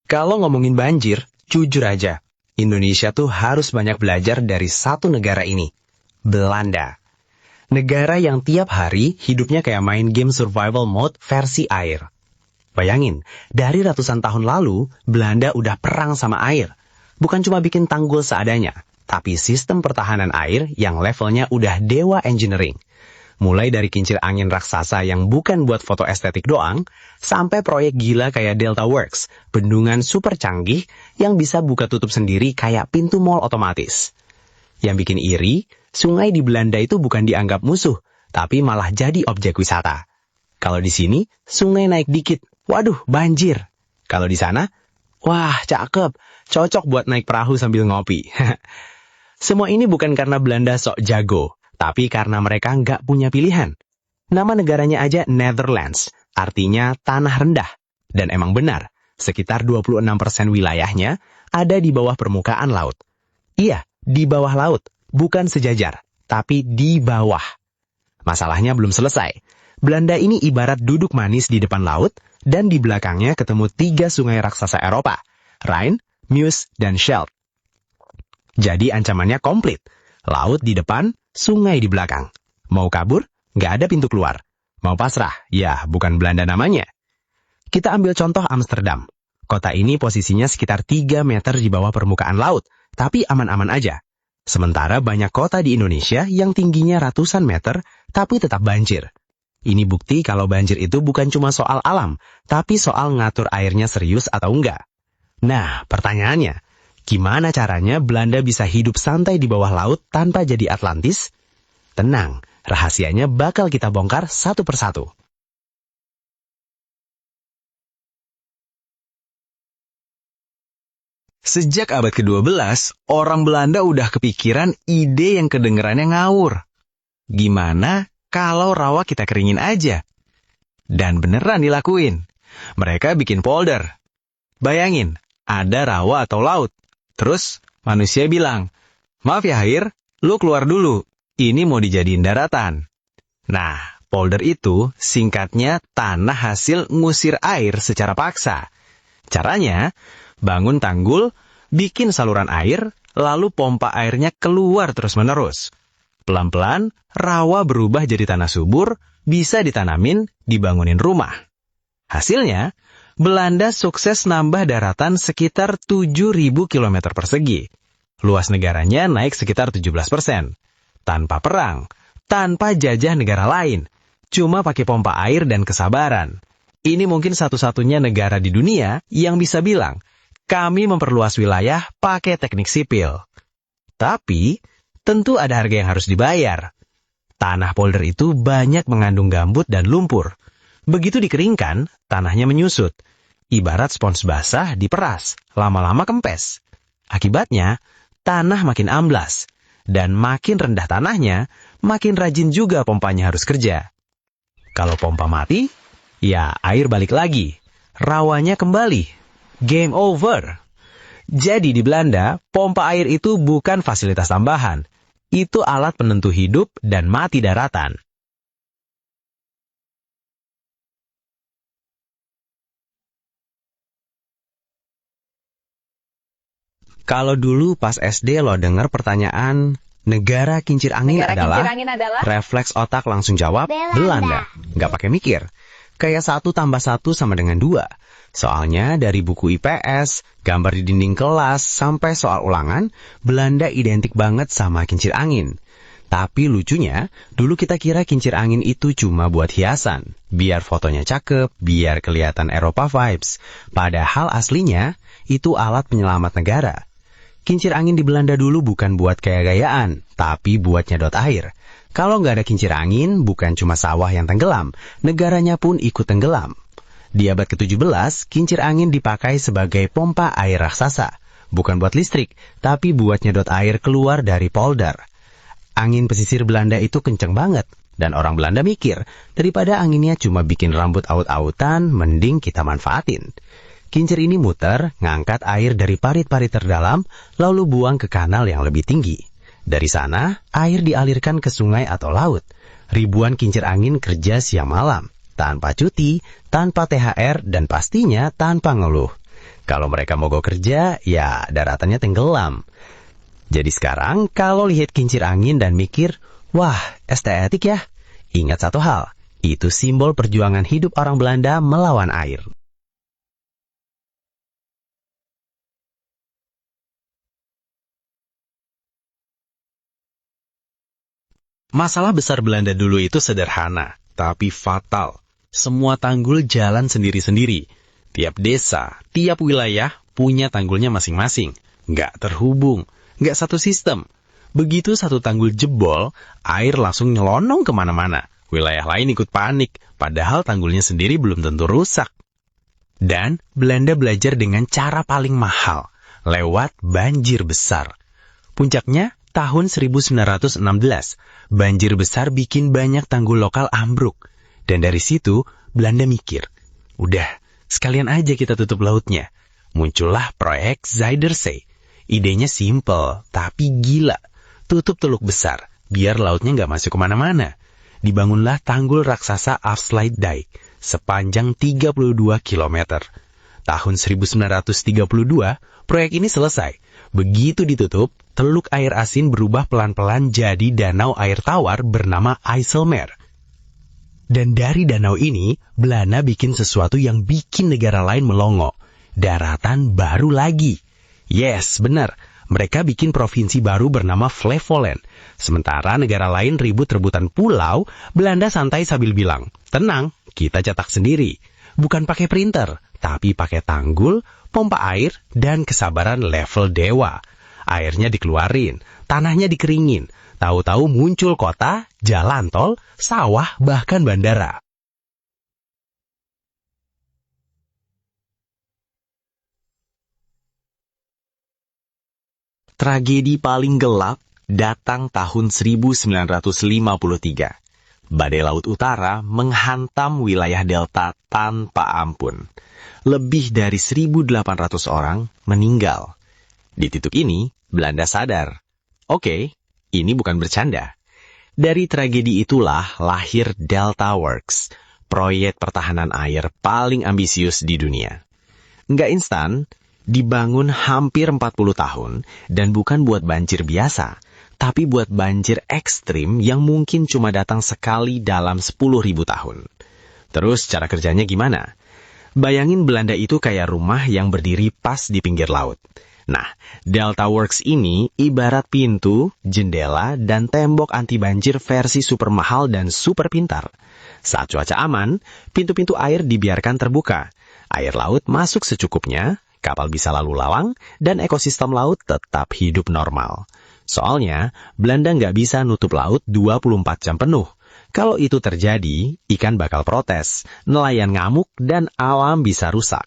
Kalau ngomongin banjir, jujur aja, Indonesia tuh harus banyak belajar dari satu negara ini, Belanda. Negara yang tiap hari hidupnya kayak main game survival mode versi air. Bayangin, dari ratusan tahun lalu, Belanda udah perang sama air. Bukan cuma bikin tanggul seadanya, tapi sistem pertahanan air yang levelnya udah dewa engineering. Mulai dari kincir angin raksasa yang bukan buat foto estetik doang, sampai proyek gila kayak Delta Works, bendungan super canggih yang bisa buka tutup sendiri kayak pintu mall otomatis. Yang bikin iri, sungai di Belanda itu bukan dianggap musuh, tapi malah jadi objek wisata. Kalau di sini, sungai naik dikit, waduh banjir. Kalau di sana, wah cakep, cocok buat naik perahu sambil ngopi. Semua ini bukan karena Belanda sok jago, tapi karena mereka nggak punya pilihan. Nama negaranya aja Netherlands, artinya tanah rendah. Dan emang benar, sekitar 26% wilayahnya ada di bawah permukaan laut. Iya, di bawah laut, bukan sejajar, tapi di bawah. Masalahnya belum selesai. Belanda ini ibarat duduk manis di depan laut, dan di belakangnya ketemu 3 sungai raksasa Eropa, Rhine, Meuse, dan Scheldt. Jadi ancamannya komplit. Laut di depan, sungai di belakang. Mau kabur? Nggak ada pintu keluar. Mau pasrah? Ya, bukan Belanda namanya. Kita ambil contoh Amsterdam. Kota ini posisinya sekitar 3 meter di bawah permukaan laut, tapi aman-aman aja. Sementara banyak kota di Indonesia yang tingginya ratusan meter, tapi tetap banjir. Ini bukti kalau banjir itu bukan cuma soal alam, tapi soal ngatur airnya serius atau enggak. Nah, pertanyaannya, gimana caranya Belanda bisa hidup santai di bawah laut tanpa jadi Atlantis? Tenang, rahasianya bakal kita bongkar satu persatu. Sejak abad ke-12, orang Belanda udah kepikiran ide yang kedengerannya ngawur. Gimana kalau rawa kita keringin aja? Dan beneran dilakuin. Mereka bikin polder. Bayangin, ada rawa atau laut. Terus manusia bilang, maaf ya air, lu keluar dulu. Ini mau dijadiin daratan. Nah, polder itu singkatnya tanah hasil ngusir air secara paksa. Caranya, bangun tanggul, bikin saluran air, lalu pompa airnya keluar terus-menerus. Pelan-pelan, rawa berubah jadi tanah subur, bisa ditanamin, dibangunin rumah. Hasilnya, Belanda sukses nambah daratan sekitar 7.000 km persegi. Luas negaranya naik sekitar 17%. Tanpa perang, tanpa jajah negara lain, cuma pakai pompa air dan kesabaran. Ini mungkin satu-satunya negara di dunia yang bisa bilang, kami memperluas wilayah pakai teknik sipil. Tapi, tentu ada harga yang harus dibayar. Tanah polder itu banyak mengandung gambut dan lumpur. Begitu dikeringkan, tanahnya menyusut. Ibarat spons basah diperas, lama-lama kempes. Akibatnya, tanah makin amblas. Dan makin rendah tanahnya, makin rajin juga pompanya harus kerja. Kalau pompa mati, ya air balik lagi. Rawanya kembali. Game over. Jadi di Belanda, pompa air itu bukan fasilitas tambahan. Itu alat penentu hidup dan mati daratan. Kalau dulu pas SD lo denger pertanyaan, negara kincir angin adalah, refleks otak langsung jawab, Belanda. Nggak pakai mikir. Kayak 1 tambah 1 sama dengan 2. Soalnya dari buku IPS, gambar di dinding kelas, sampai soal ulangan, Belanda identik banget sama kincir angin. Tapi lucunya, dulu kita kira kincir angin itu cuma buat hiasan. Biar fotonya cakep, biar kelihatan Eropa vibes. Padahal aslinya, itu alat penyelamat negara. Kincir angin di Belanda dulu bukan buat gaya-gayaan, tapi buat nyedot air. Kalau nggak ada kincir angin, bukan cuma sawah yang tenggelam, negaranya pun ikut tenggelam. Di abad ke-17, kincir angin dipakai sebagai pompa air raksasa. Bukan buat listrik, tapi buat nyedot air keluar dari polder. Angin pesisir Belanda itu kenceng banget, dan orang Belanda mikir, daripada anginnya cuma bikin rambut aut-autan, mending kita manfaatin. Kincir ini muter, ngangkat air dari parit-parit terdalam, lalu buang ke kanal yang lebih tinggi. Dari sana, air dialirkan ke sungai atau laut. Ribuan kincir angin kerja siang malam, tanpa cuti, tanpa THR, dan pastinya tanpa ngeluh. Kalau mereka mogok kerja, ya daratannya tenggelam. Jadi sekarang, kalau lihat kincir angin dan mikir, wah, estetik ya. Ingat satu hal, itu simbol perjuangan hidup orang Belanda melawan air. Masalah besar Belanda dulu itu sederhana, tapi fatal. Semua tanggul jalan sendiri-sendiri. Tiap desa, tiap wilayah punya tanggulnya masing-masing. Nggak terhubung, nggak satu sistem. Begitu satu tanggul jebol, air langsung nyelonong kemana-mana. Wilayah lain ikut panik, padahal tanggulnya sendiri belum tentu rusak. Dan Belanda belajar dengan cara paling mahal, lewat banjir besar. Puncaknya, tahun 1916, banjir besar bikin banyak tanggul lokal ambruk. Dan dari situ, Belanda mikir, udah, sekalian aja kita tutup lautnya. Muncullah proyek Zuiderzee. Idenya simple, tapi gila. Tutup teluk besar, biar lautnya nggak masuk kemana-mana. Dibangunlah tanggul raksasa Afsluitdijk, sepanjang 32 km. Tahun 1932, proyek ini selesai. Begitu ditutup, teluk air asin berubah pelan-pelan jadi danau air tawar bernama IJsselmeer. Dan dari danau ini, Belanda bikin sesuatu yang bikin negara lain melongo. Daratan baru lagi. Yes, benar. Mereka bikin provinsi baru bernama Flevoland. Sementara negara lain ribut rebutan pulau, Belanda santai sambil bilang, tenang, kita cetak sendiri. Bukan pakai printer, tapi pakai tanggul, pompa air, dan kesabaran level dewa. Airnya dikeluarin, tanahnya dikeringin. Tahu-tahu muncul kota, jalan tol, sawah, bahkan bandara. Tragedi paling gelap datang tahun 1953. Badai Laut Utara menghantam wilayah delta tanpa ampun. Lebih dari 1.800 orang meninggal. Di titik ini, Belanda sadar. Oke, ini bukan bercanda. Dari tragedi itulah lahir Delta Works, proyek pertahanan air paling ambisius di dunia. Nggak instan, dibangun hampir 40 tahun, dan bukan buat banjir biasa, tapi buat banjir ekstrim yang mungkin cuma datang sekali dalam 10.000 tahun. Terus cara kerjanya gimana? Bayangin Belanda itu kayak rumah yang berdiri pas di pinggir laut. Nah, Delta Works ini ibarat pintu, jendela, dan tembok anti banjir versi super mahal dan super pintar. Saat cuaca aman, pintu-pintu air dibiarkan terbuka. Air laut masuk secukupnya, kapal bisa lalu lalang, dan ekosistem laut tetap hidup normal. Soalnya, Belanda nggak bisa nutup laut 24 jam penuh. Kalau itu terjadi, ikan bakal protes, nelayan ngamuk, dan alam bisa rusak.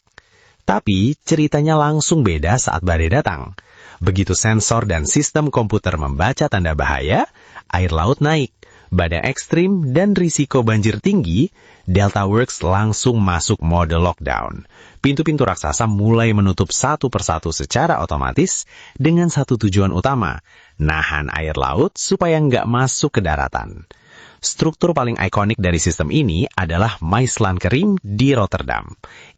Tapi, ceritanya langsung beda saat badai datang. Begitu sensor dan sistem komputer membaca tanda bahaya, air laut naik. Badai ekstrim dan risiko banjir tinggi, Delta Works langsung masuk mode lockdown. Pintu-pintu raksasa mulai menutup satu persatu secara otomatis dengan satu tujuan utama, nahan air laut supaya nggak masuk ke daratan. Struktur paling ikonik dari sistem ini adalah Maeslantkering di Rotterdam.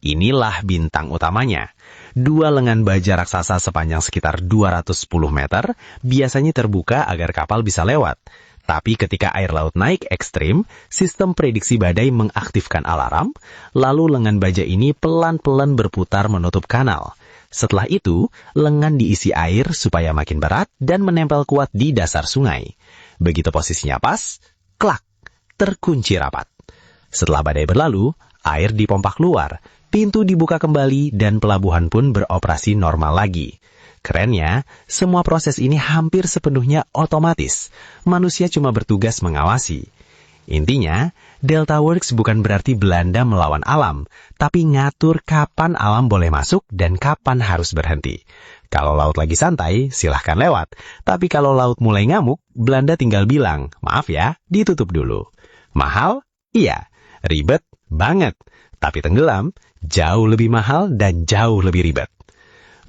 Inilah bintang utamanya. 2 lengan baja raksasa sepanjang sekitar 210 meter biasanya terbuka agar kapal bisa lewat. Tapi ketika air laut naik ekstrim, sistem prediksi badai mengaktifkan alarm, lalu lengan baja ini pelan-pelan berputar menutup kanal. Setelah itu, lengan diisi air supaya makin berat dan menempel kuat di dasar sungai. Begitu posisinya pas, klak, terkunci rapat. Setelah badai berlalu, air dipompa keluar, pintu dibuka kembali dan pelabuhan pun beroperasi normal lagi. Kerennya, semua proses ini hampir sepenuhnya otomatis. Manusia cuma bertugas mengawasi. Intinya, Delta Works bukan berarti Belanda melawan alam, tapi ngatur kapan alam boleh masuk dan kapan harus berhenti. Kalau laut lagi santai, silahkan lewat. Tapi kalau laut mulai ngamuk, Belanda tinggal bilang, maaf ya, ditutup dulu. Mahal? Iya. Ribet? Banget. Tapi tenggelam? Jauh lebih mahal dan jauh lebih ribet.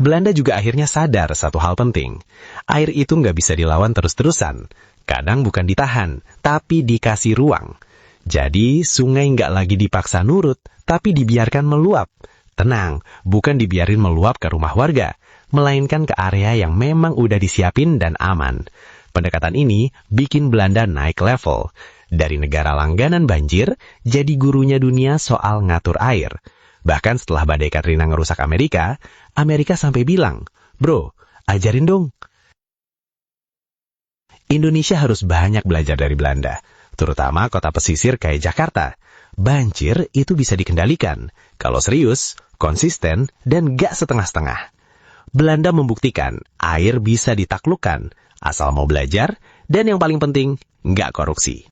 Belanda juga akhirnya sadar satu hal penting. Air itu nggak bisa dilawan terus-terusan. Kadang bukan ditahan, tapi dikasih ruang. Jadi sungai nggak lagi dipaksa nurut, tapi dibiarkan meluap. Tenang, bukan dibiarin meluap ke rumah warga, melainkan ke area yang memang udah disiapin dan aman. Pendekatan ini bikin Belanda naik level. Dari negara langganan banjir, jadi gurunya dunia soal ngatur air. Bahkan setelah badai Katrina ngerusak Amerika, Amerika sampai bilang, "Bro, ajarin dong." Indonesia harus banyak belajar dari Belanda, terutama kota pesisir kayak Jakarta. Banjir itu bisa dikendalikan, kalau serius, konsisten, dan gak setengah-setengah. Belanda membuktikan air bisa ditaklukkan, asal mau belajar, dan yang paling penting, gak korupsi.